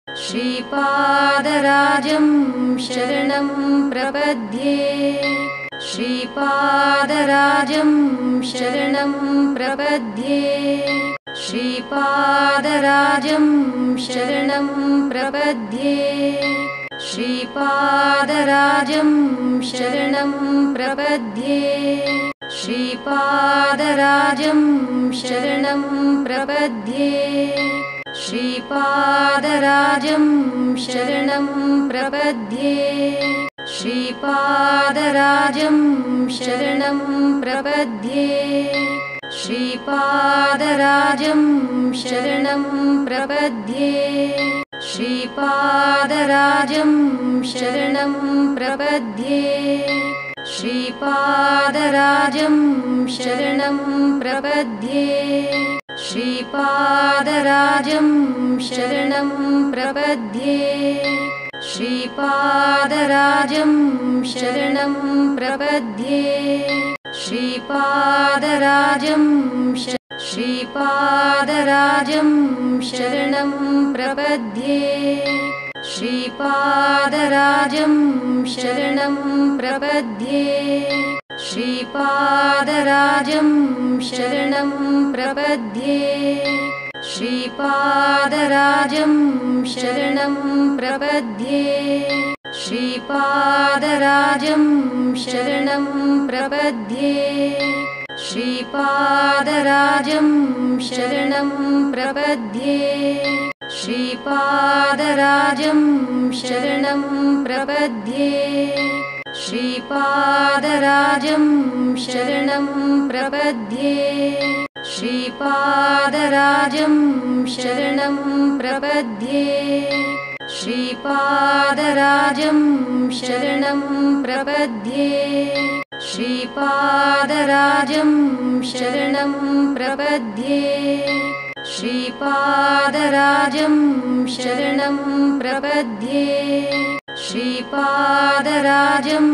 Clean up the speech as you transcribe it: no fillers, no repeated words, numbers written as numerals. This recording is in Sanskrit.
श्रीपादराजं शरणं प्रपद्ये श्रीपादराजं शरणं प्रपद्ये श्रीपादराजं शरणं प्रपद्ये श्रीपादराजं शरणं प्रपद्ये श्रीपादराजं शरणं प्रपद्ये श्रीपादराजं शरणं प्रपद्ये श्रीपादराजं शरणं प्रपद्ये श्रीपादराजं शरणं प्रपद्ये श्रीपादराजं शरणं प्रपद्ये श्रीपादराजं शरणं प्रपद्ये श्रीपादराजं शरणं प्रपद्ये श्रीपादराजं शरणं प्रपद्ये श्रीपादराजं श्रीपादराजं शरणं प्रपद्ये श्रीपादराजं शरणं प्रपद्ये श्रीपादराजं शरणं प्रपद्ये श्रीपादराजं शरणं प्रपद्ये श्रीपादराजं शरणं प्रपद्ये श्रीपादराजं शरणं प्रपद्ये श्रीपादराजं शरणं प्रपद्ये श्रीपादराजं शरणं प्रपद्ये श्रीपादराजं शरणं प्रपद्ये श्रीपादराजं शरणं प्रपद्ये श्रीपादराजं शरणं प्रपद्ये श्रीपादराजं शरणं प्रपद्ये श्रीपादराजं